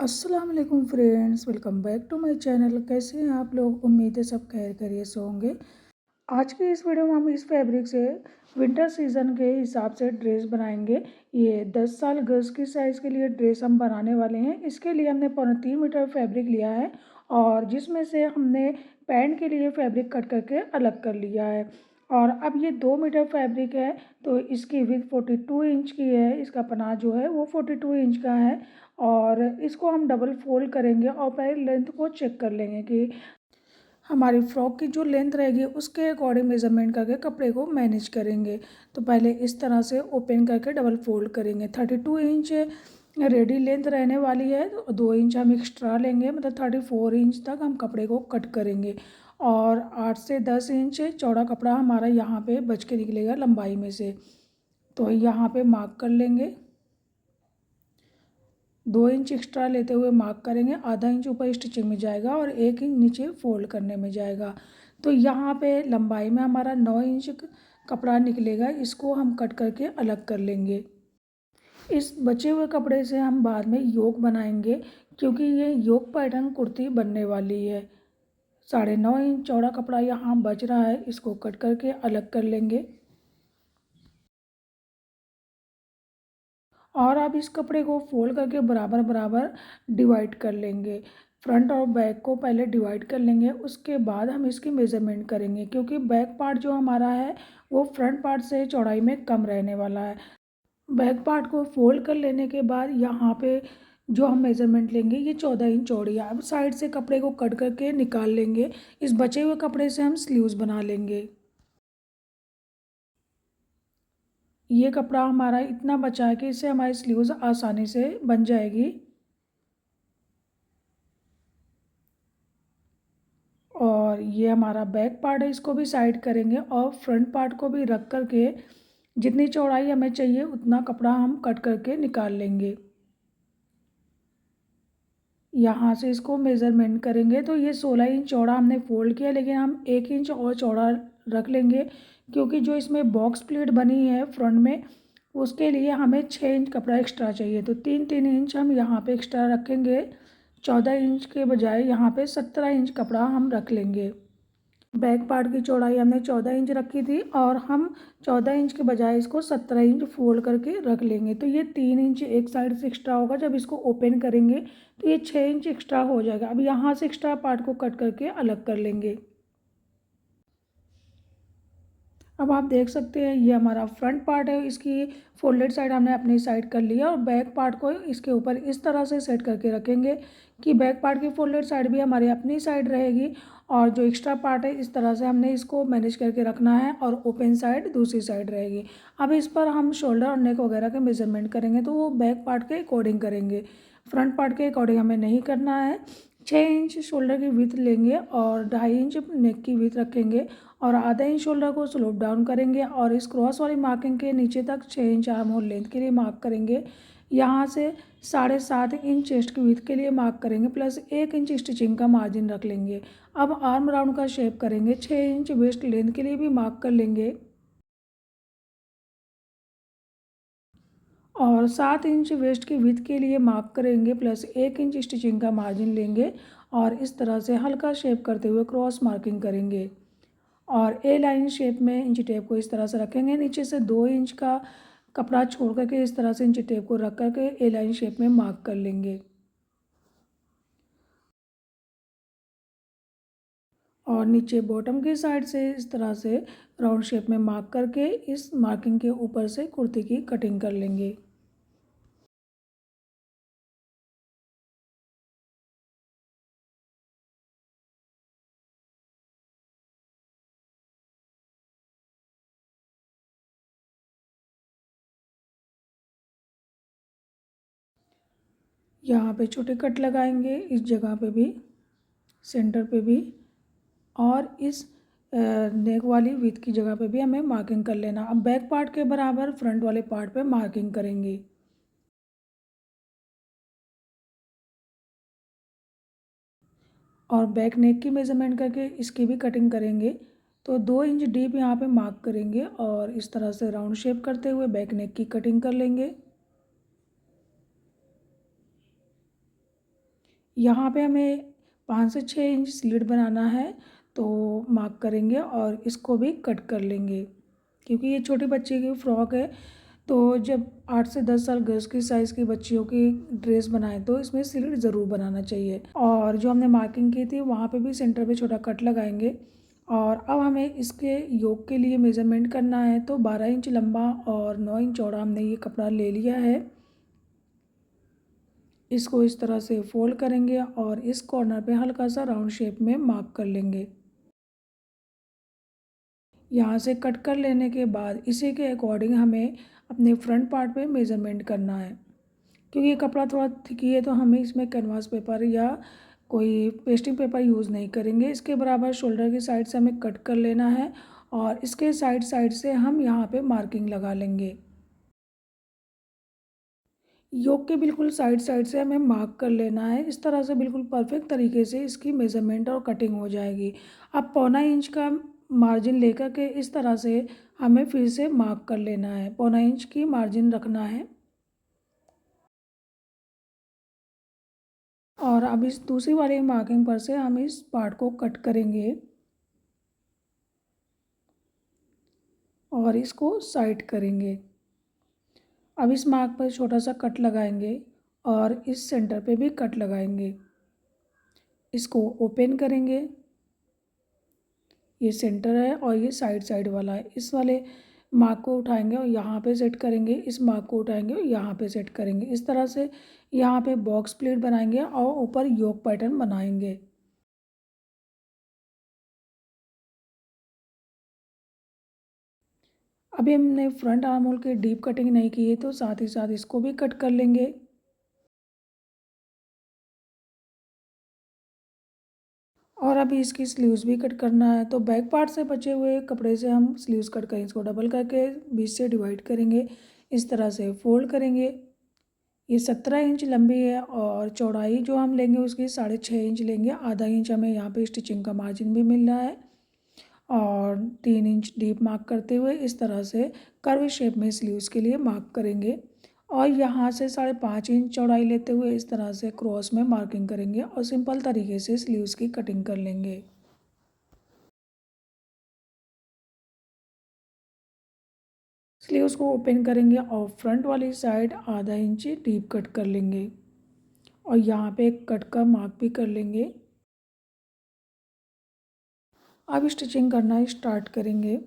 अस्सलाम वालेकुम friends, welcome back to my channel. कैसे हैं आप लोग? उम्मीद है सब खैर खैरियत से होंगे। आज के इस वीडियो में हम इस फैब्रिक से विंटर सीजन के हिसाब से ड्रेस बनाएंगे। ये 10 साल गर्ल्स की साइज़ के लिए ड्रेस हम बनाने वाले हैं। इसके लिए हमने 3.25 मीटर फैब्रिक लिया है और जिसमें से हमने पैंट के लिए फैब्रिक कट करके अलग कर लिया है। और अब ये 2 मीटर फैब्रिक है तो इसकी विड्थ 42 इंच की है। इसका पनाह जो है वो 42 इंच का है और इसको हम डबल फोल्ड करेंगे और पहले लेंथ को चेक कर लेंगे कि हमारी फ्रॉक की जो लेंथ रहेगी उसके अकॉर्डिंग मेज़रमेंट करके कपड़े को मैनेज करेंगे। तो पहले इस तरह से ओपन करके डबल फोल्ड करेंगे। 32 इंच रेडी लेंथ रहने वाली है तो 2 इंच हम एक्स्ट्रा लेंगे, मतलब 34 इंच तक हम कपड़े को कट करेंगे। और 8 से 10 इंच चौड़ा कपड़ा हमारा यहाँ पे बच के निकलेगा लंबाई में से। तो यहाँ पे मार्क कर लेंगे, 2 इंच एक्स्ट्रा लेते हुए मार्क करेंगे। आधा इंच ऊपर स्टिचिंग में जाएगा और 1 इंच नीचे फोल्ड करने में जाएगा। तो यहाँ पे लंबाई में हमारा 9 इंच कपड़ा निकलेगा। इसको हम कट करके अलग कर लेंगे। इस बचे हुए कपड़े से हम बाद में योक बनाएंगे क्योंकि ये योक पैटर्न कुर्ती बनने वाली है। 9.5 इंच चौड़ा कपड़ा यहाँ बच रहा है, इसको कट करके अलग कर लेंगे। और अब इस कपड़े को फोल्ड करके बराबर बराबर डिवाइड कर लेंगे। फ्रंट और बैक को पहले डिवाइड कर लेंगे, उसके बाद हम इसकी मेज़रमेंट करेंगे क्योंकि बैक पार्ट जो हमारा है वो फ्रंट पार्ट से चौड़ाई में कम रहने वाला है। बैक पार्ट को फोल्ड कर लेने के बाद यहाँ पे जो हम मेज़रमेंट लेंगे ये 14 इंच चौड़ी है। अब साइड से कपड़े को कट करके निकाल लेंगे। इस बचे हुए कपड़े से हम स्लीव्स बना लेंगे। ये कपड़ा हमारा इतना बचा है कि इससे हमारी स्लीव्स आसानी से बन जाएगी। और ये हमारा बैक पार्ट है, इसको भी साइड करेंगे और फ्रंट पार्ट को भी रख करके जितनी चौड़ाई हमें चाहिए उतना कपड़ा हम कट करके निकाल लेंगे। यहाँ से इसको मेज़रमेंट करेंगे तो ये 16 इंच चौड़ा हमने फोल्ड किया, लेकिन हम 1 इंच और चौड़ा रख लेंगे क्योंकि जो इसमें बॉक्स प्लेट बनी है फ्रंट में उसके लिए हमें 6 इंच कपड़ा एक्स्ट्रा चाहिए। तो 3-3 इंच हम यहाँ पे एक्स्ट्रा रखेंगे। 14 इंच के बजाय यहाँ पे 17 इंच कपड़ा हम रख लेंगे। बैक पार्ट की चौड़ाई हमने 14 इंच रखी थी और हम 14 इंच के बजाय इसको 17 इंच फोल्ड करके रख लेंगे। तो ये 3 इंच एक साइड से एक्स्ट्रा होगा। जब इसको ओपन करेंगे तो ये 6 इंच एक्स्ट्रा हो जाएगा। अब यहाँ से एक्स्ट्रा पार्ट को कट करके अलग कर लेंगे। अब आप देख सकते हैं ये हमारा फ्रंट पार्ट है, इसकी फोल्डेड साइड हमने अपनी साइड कर लिया और बैक पार्ट को इसके ऊपर इस तरह से सेट करके रखेंगे कि बैक पार्ट की फोल्डेड साइड भी हमारी अपनी साइड रहेगी और जो एक्स्ट्रा पार्ट है इस तरह से हमने इसको मैनेज करके रखना है और ओपन साइड दूसरी साइड रहेगी। अब इस पर हम शोल्डर और नेक वगैरह के मेजरमेंट करेंगे तो वो बैक पार्ट के अकॉर्डिंग करेंगे, फ्रंट पार्ट के अकॉर्डिंग हमें नहीं करना है। 6 इंच शोल्डर की विड्थ लेंगे और 2.5 इंच नेक की विड्थ रखेंगे और आधा इंच शोल्डर को स्लोप डाउन करेंगे और इस क्रॉस वाली मार्किंग के नीचे तक 6 इंच आर्म होल लेंथ के लिए मार्क करेंगे। यहाँ से 7.5 इंच चेस्ट की विड्थ के लिए मार्क करेंगे, प्लस 1 इंच स्टिचिंग का मार्जिन रख लेंगे। अब आर्म राउंड का शेप करेंगे। 6 इंच वेस्ट लेंथ के लिए भी मार्क कर लेंगे और 7 इंच वेस्ट की विड्थ के लिए मार्क करेंगे, प्लस 1 इंच स्टिचिंग का मार्जिन लेंगे और इस तरह से हल्का शेप करते हुए क्रॉस मार्किंग करेंगे। और ए लाइन शेप में इंची टेप को इस तरह से रखेंगे। नीचे से 2 इंच का कपड़ा छोड़ करके इस तरह से इंची टेप को रख करके ए लाइन शेप में मार्क कर लेंगे और नीचे बॉटम की साइड से इस तरह से राउंड शेप में मार्क करके इस मार्किंग के ऊपर से कुर्ती की कटिंग कर लेंगे। यहाँ पे छोटे कट लगाएंगे, इस जगह पे भी, सेंटर पे भी और इस नेक वाली विथ की जगह पे भी हमें मार्किंग कर लेना। अब बैक पार्ट के बराबर फ्रंट वाले पार्ट पे मार्किंग करेंगे और बैक नेक की मेज़रमेंट करके इसकी भी कटिंग करेंगे। तो 2 इंच डीप यहाँ पे मार्क करेंगे और इस तरह से राउंड शेप करते हुए बैक नेक की कटिंग कर लेंगे। यहाँ पे हमें 5 से 6 इंच स्लिट बनाना है, तो मार्क करेंगे और इसको भी कट कर लेंगे। क्योंकि ये छोटे बच्चे की फ़्रॉक है, तो जब 8 से 10 साल गर्ल्स की साइज़ की बच्चियों की ड्रेस बनाएं तो इसमें स्लिट ज़रूर बनाना चाहिए। और जो हमने मार्किंग की थी वहाँ पे भी सेंटर पे छोटा कट लगाएंगे। और अब हमें इसके योक के लिए मेज़रमेंट करना है, तो 12 इंच लंबा और 9 इंच चौड़ा हमने ये कपड़ा ले लिया है। इसको इस तरह से फोल्ड करेंगे और इस कॉर्नर पे हल्का सा राउंड शेप में मार्क कर लेंगे। यहाँ से कट कर लेने के बाद इसी के अकॉर्डिंग हमें अपने फ्रंट पार्ट पे मेज़रमेंट करना है। क्योंकि ये कपड़ा थोड़ा थिकी है तो हमें इसमें कैनवास पेपर या कोई पेस्टिंग पेपर यूज़ नहीं करेंगे। इसके बराबर शोल्डर की साइड से हमें कट कर लेना है और इसके साइड साइड से हम यहाँ पे मार्किंग लगा लेंगे। योक के बिल्कुल साइड साइड से हमें मार्क कर लेना है। इस तरह से बिल्कुल परफेक्ट तरीके से इसकी मेज़रमेंट और कटिंग हो जाएगी। अब पौना इंच का मार्जिन लेकर के इस तरह से हमें फिर से मार्क कर लेना है। पौना इंच की मार्जिन रखना है। और अब इस दूसरी वाली मार्किंग पर से हम इस पार्ट को कट करेंगे और इसको साइड करेंगे। अब इस मार्क पर छोटा सा कट लगाएंगे और इस सेंटर पे भी कट लगाएंगे। इसको ओपन करेंगे। ये सेंटर है और ये साइड साइड वाला है। इस वाले मार्क को उठाएंगे और यहाँ पे सेट करेंगे। इस मार्क को उठाएंगे और यहाँ पे सेट करेंगे। इस तरह से यहाँ पे बॉक्स प्लेट बनाएंगे और ऊपर योक पैटर्न बनाएंगे। अभी हमने फ्रंट आर्म होल की डीप कटिंग नहीं की है, तो साथ ही साथ इसको भी कट कर लेंगे। और अभी इसकी स्लीव्स भी कट करना है, तो बैक पार्ट से बचे हुए कपड़े से हम स्लीव्स कट करेंगे। इसको डबल करके बीच से डिवाइड करेंगे। इस तरह से फोल्ड करेंगे। ये 17 इंच लंबी है और चौड़ाई जो हम लेंगे उसकी 6.5 इंच लेंगे। आधा इंच हमें यहाँ पे स्टिचिंग का मार्जिन भी मिल रहा है। और 3 इंच डीप मार्क करते हुए इस तरह से कर्व शेप में स्लीव्स के लिए मार्क करेंगे। और यहाँ से 5.5 इंच चौड़ाई लेते हुए इस तरह से क्रॉस में मार्किंग करेंगे और सिंपल तरीके से स्लीव्स की कटिंग कर लेंगे। स्लीव्स को ओपन करेंगे और फ्रंट वाली साइड आधा इंच डीप कट कर लेंगे और यहाँ पे एक कट का मार्क भी कर लेंगे। अब स्टिचिंग करना स्टार्ट करेंगे।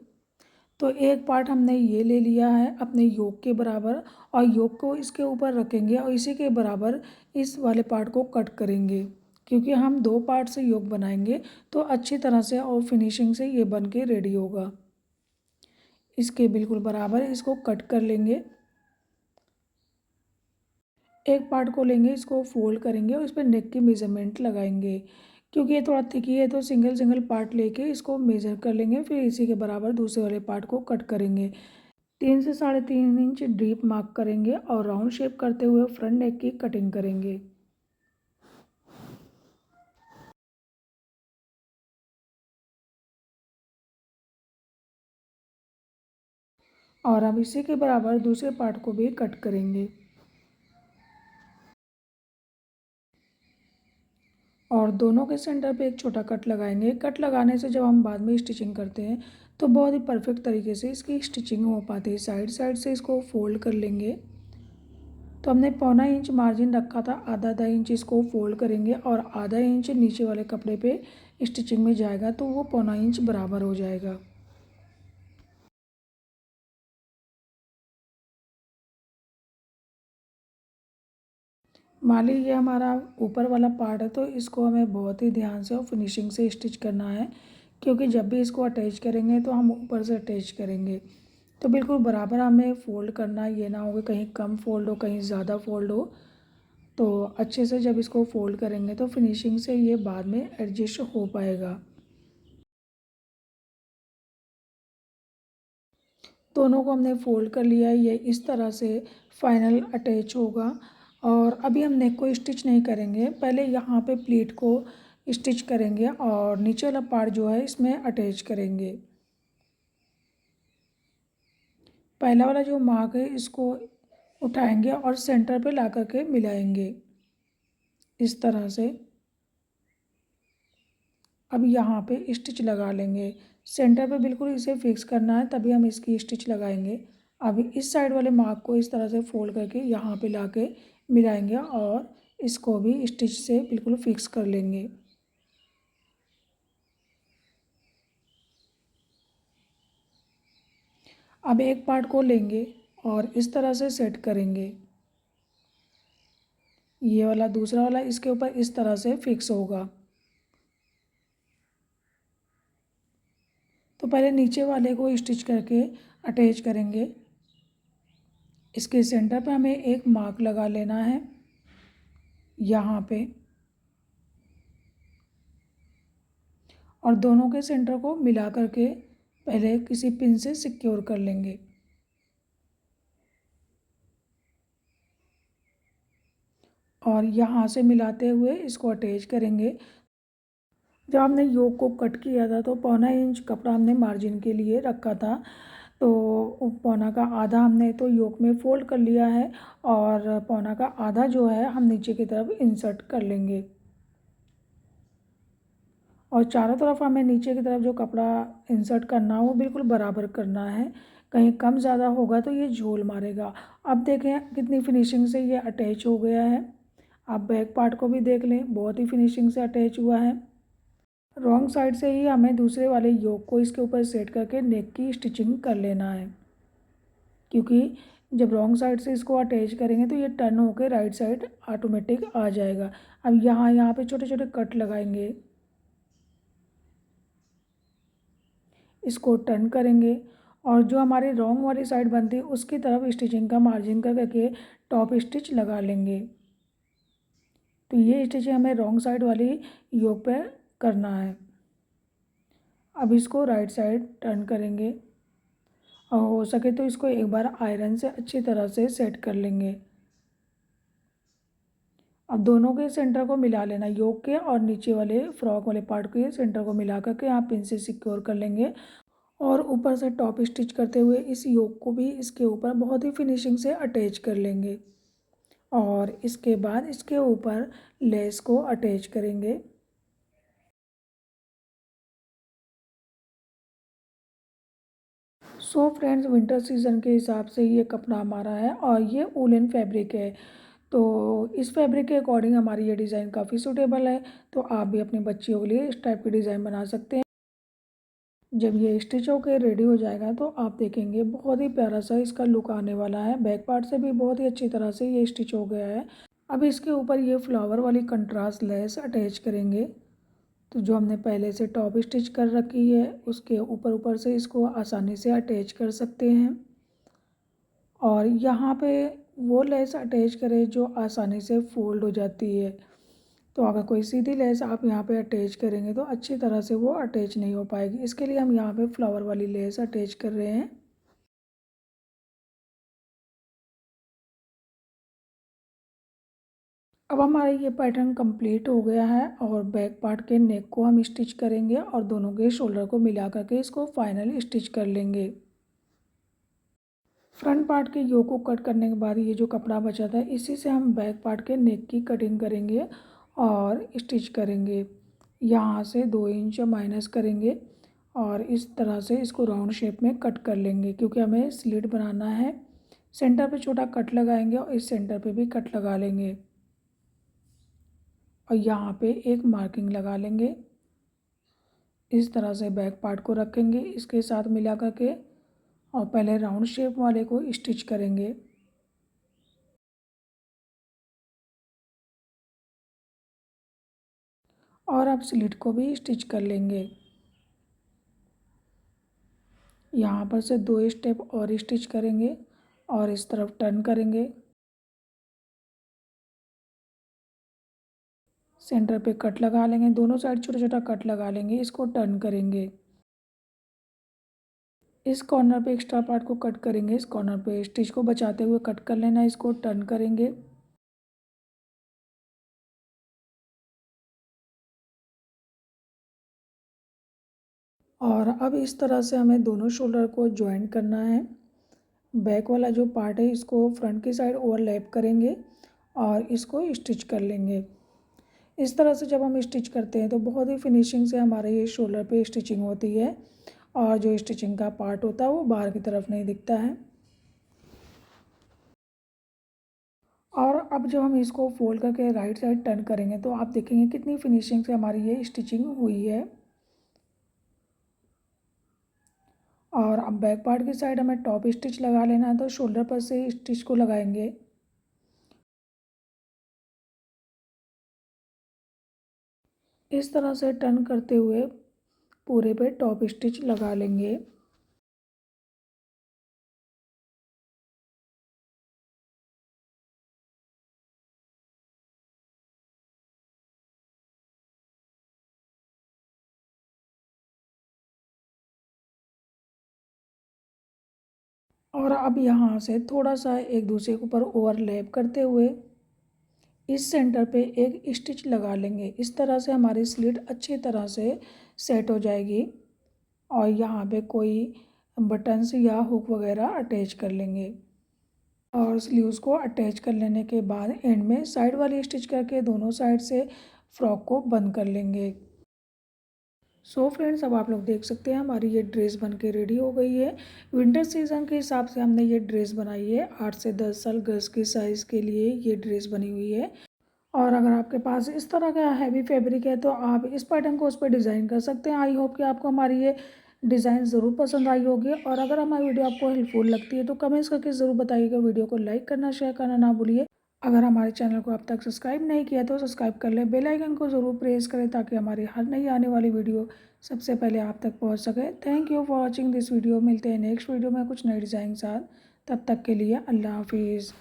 तो एक पार्ट हमने ये ले लिया है अपने योक के बराबर और योक को इसके ऊपर रखेंगे और इसी के बराबर इस वाले पार्ट को कट करेंगे। क्योंकि हम दो पार्ट से योक बनाएंगे तो अच्छी तरह से और फिनिशिंग से ये बन के रेडी होगा। इसके बिल्कुल बराबर इसको कट कर लेंगे। एक पार्ट को लेंगे, इसको फोल्ड करेंगे और इस पर नेक की मेज़रमेंट लगाएंगे। क्योंकि ये थोड़ा थिकी है तो सिंगल सिंगल पार्ट लेके इसको मेज़र कर लेंगे। फिर इसी के बराबर दूसरे वाले पार्ट को कट करेंगे। 3 से 3.5 इंच डीप मार्क करेंगे और राउंड शेप करते हुए फ्रंट नेक की कटिंग करेंगे। और अब इसी के बराबर दूसरे पार्ट को भी कट करेंगे। और दोनों के सेंटर पे एक छोटा कट लगाएंगे। कट लगाने से जब हम बाद में स्टिचिंग करते हैं तो बहुत ही परफेक्ट तरीके से इसकी स्टिचिंग हो पाती है। साइड साइड से इसको फोल्ड कर लेंगे। तो हमने पौना इंच मार्जिन रखा था, आधा आधा इंच इसको फोल्ड करेंगे और आधा इंच नीचे वाले कपड़े पे स्टिचिंग में जाएगा तो वो पौना इंच बराबर हो जाएगा। मान लीजिए हमारा ऊपर वाला पार्ट है तो इसको हमें बहुत ही ध्यान से और फिनिशिंग से स्टिच करना है। क्योंकि जब भी इसको अटैच करेंगे तो हम ऊपर से अटैच करेंगे, तो बिल्कुल बराबर हमें फ़ोल्ड करना है। ये ना हो कि कहीं कम फ़ोल्ड हो कहीं ज़्यादा फ़ोल्ड हो। तो अच्छे से जब इसको फ़ोल्ड करेंगे तो फिनिशिंग से ये बाद में एडजस्ट हो पाएगा। दोनों को हमने फ़ोल्ड कर लिया है। ये इस तरह से फाइनल अटैच होगा। और अभी हम नेक को स्टिच नहीं करेंगे, पहले यहाँ पे प्लीट को स्टिच करेंगे और नीचे वाला पार्ट जो है इसमें अटैच करेंगे। पहला वाला जो मार्क है इसको उठाएंगे और सेंटर पे ला करके मिलाएंगे। इस तरह से। अब यहाँ पे स्टिच लगा लेंगे, सेंटर पे बिल्कुल इसे फिक्स करना है, तभी हम इसकी स्टिच लगाएंगे। अब इस साइड वाले मार्क को इस तरह से फोल्ड करके यहाँ पे लाके मिलाएंगे और इसको भी स्टिच से बिल्कुल फिक्स कर लेंगे। अब एक पार्ट को लेंगे और इस तरह से सेट करेंगे। ये वाला दूसरा वाला इसके ऊपर इस तरह से फिक्स होगा। तो पहले नीचे वाले को स्टिच करके अटैच करेंगे। इसके सेंटर पे हमें एक मार्क लगा लेना है यहाँ पे, और दोनों के सेंटर को मिला करके पहले किसी पिन से सिक्योर कर लेंगे। और यहाँ से मिलाते हुए इसको अटैच करेंगे। जब हमने योक को कट किया था तो 1.25 इंच कपड़ा हमने मार्जिन के लिए रखा था, तो पौना का आधा हमने तो योक में फ़ोल्ड कर लिया है और पौना का आधा जो है हम नीचे की तरफ इंसर्ट कर लेंगे। और चारों तरफ हमें नीचे की तरफ जो कपड़ा इंसर्ट करना हो वो बिल्कुल बराबर करना है, कहीं कम ज़्यादा होगा तो ये झोल मारेगा। अब देखें कितनी फिनिशिंग से ये अटैच हो गया है। आप बैक पार्ट को भी देख लें, बहुत ही फिनिशिंग से अटैच हुआ है। रॉन्ग साइड से ही हमें दूसरे वाले योक को इसके ऊपर सेट करके नेक की स्टिचिंग कर लेना है, क्योंकि जब रॉन्ग साइड से इसको अटैच करेंगे तो ये टर्न होकर राइट साइड ऑटोमेटिक आ जाएगा। अब यहाँ पे छोटे छोटे कट लगाएंगे, इसको टर्न करेंगे और जो हमारी रॉन्ग वाली साइड बनती है उसकी तरफ स्टिचिंग का मार्जिन करके टॉप स्टिच लगा लेंगे। तो ये स्टिचिंग हमें रॉन्ग साइड वाली योक पे करना है। अब इसको राइट साइड टर्न करेंगे और हो सके तो इसको एक बार आयरन से अच्छी तरह से सेट कर लेंगे। अब दोनों के सेंटर को मिला लेना, योक के और नीचे वाले फ्रॉक वाले पार्ट के सेंटर को मिला करके यहाँ पिन से सिक्योर कर लेंगे और ऊपर से टॉप स्टिच करते हुए इस योक को भी इसके ऊपर बहुत ही फिनिशिंग से अटैच कर लेंगे और इसके बाद इसके ऊपर लेस को अटैच करेंगे। सो फ्रेंड्स, विंटर सीज़न के हिसाब से ये कपड़ा हमारा है और ये वूलन फैब्रिक है, तो इस फैब्रिक के अकॉर्डिंग हमारी ये डिज़ाइन काफ़ी सूटेबल है। तो आप भी अपने बच्चियों के लिए इस टाइप की डिज़ाइन बना सकते हैं। जब ये स्टिच होकर रेडी हो जाएगा तो आप देखेंगे बहुत ही प्यारा सा इसका लुक आने वाला है। बैक पार्ट से भी बहुत ही अच्छी तरह से ये स्टिच हो गया है। अब इसके ऊपर ये फ्लावर वाली कंट्रास्ट लेस अटैच करेंगे। तो जो हमने पहले से टॉप स्टिच कर रखी है उसके ऊपर ऊपर से इसको आसानी से अटैच कर सकते हैं और यहाँ पे वो लेस अटैच करें जो आसानी से फोल्ड हो जाती है। तो अगर कोई सीधी लेस आप यहाँ पे अटैच करेंगे तो अच्छी तरह से वो अटैच नहीं हो पाएगी, इसके लिए हम यहाँ पे फ्लावर वाली लेस अटैच कर रहे हैं। अब हमारा ये पैटर्न कंप्लीट हो गया है और बैक पार्ट के नेक को हम स्टिच करेंगे और दोनों के शोल्डर को मिला करके इसको फाइनल स्टिच कर लेंगे। फ्रंट पार्ट के योक को कट करने के बाद ये जो कपड़ा बचा था इसी से हम बैक पार्ट के नेक की कटिंग करेंगे और स्टिच करेंगे। यहाँ से 2 इंच माइनस करेंगे और इस तरह से इसको राउंड शेप में कट कर लेंगे, क्योंकि हमें स्लिट बनाना है। सेंटर पे छोटा कट लगाएंगे और इस सेंटर पे भी कट लगा लेंगे और यहाँ पे एक मार्किंग लगा लेंगे। इस तरह से बैक पार्ट को रखेंगे इसके साथ मिला करके और पहले राउंड शेप वाले को स्टिच करेंगे। और अब स्लिट को भी स्टिच कर लेंगे। यहाँ पर से 2 स्टेप और स्टिच करेंगे और इस तरफ टर्न करेंगे। सेंटर पे कट लगा लेंगे, दोनों साइड छोटा छोटा कट लगा लेंगे, इसको टर्न करेंगे। इस कॉर्नर पे एक्स्ट्रा पार्ट को कट करेंगे, इस कॉर्नर पे स्टिच को बचाते हुए कट कर लेना, इसको टर्न करेंगे। और अब इस तरह से हमें दोनों शोल्डर को ज्वाइन करना है। बैक वाला जो पार्ट है इसको फ्रंट की साइड ओवरलैप करेंगे और इसको स्टिच कर लेंगे। इस तरह से जब हम स्टिच करते हैं तो बहुत ही फिनिशिंग से हमारे ये शोल्डर पे स्टिचिंग होती है और जो स्टिचिंग का पार्ट होता है वो बाहर की तरफ नहीं दिखता है। और अब जब हम इसको फोल्ड करके राइट साइड टर्न करेंगे तो आप देखेंगे कितनी फिनिशिंग से हमारी ये स्टिचिंग हुई है। और अब बैक पार्ट की साइड हमें टॉप स्टिच लगा लेना है, तो शोल्डर पर से स्टिच को लगाएंगे। इस तरह से टर्न करते हुए पूरे पे टॉप स्टिच लगा लेंगे। और अब यहाँ से थोड़ा सा एक दूसरे के ऊपर ओवरलैप करते हुए इस सेंटर पे एक स्टिच लगा लेंगे। इस तरह से हमारी स्लिट अच्छी तरह से सेट हो जाएगी और यहाँ पे कोई बटन्स या हुक वगैरह अटैच कर लेंगे। और स्लीव्स को अटैच कर लेने के बाद एंड में साइड वाली स्टिच करके दोनों साइड से फ्रॉक को बंद कर लेंगे। सो फ्रेंड्स, अब आप लोग देख सकते हैं हमारी ये ड्रेस बन के रेडी हो गई है। विंटर सीजन के हिसाब से हमने ये ड्रेस बनाई है। 8 से 10 साल गर्ल्स की साइज़ के लिए ये ड्रेस बनी हुई है। और अगर आपके पास इस तरह का हैवी फैब्रिक है तो आप इस पैटर्न को उस पर डिज़ाइन कर सकते हैं। आई होप कि आपको हमारी ये डिज़ाइन ज़रूर पसंद आई होगी। और अगर हमारी वीडियो आपको हेल्पफुल लगती है तो कमेंट्स करके ज़रूर बताइएगा। वीडियो को लाइक करना, शेयर करना ना भूलिए। अगर हमारे चैनल को अब तक सब्सक्राइब नहीं किया तो सब्सक्राइब कर लें, बेल आइकन को ज़रूर प्रेस करें ताकि हमारी हर नई आने वाली वीडियो सबसे पहले आप तक पहुंच सके। Thank you for watching this video. मिलते हैं नेक्स्ट वीडियो में कुछ नए डिज़ाइन के साथ। तब तक के लिए अल्लाह हाफिज़।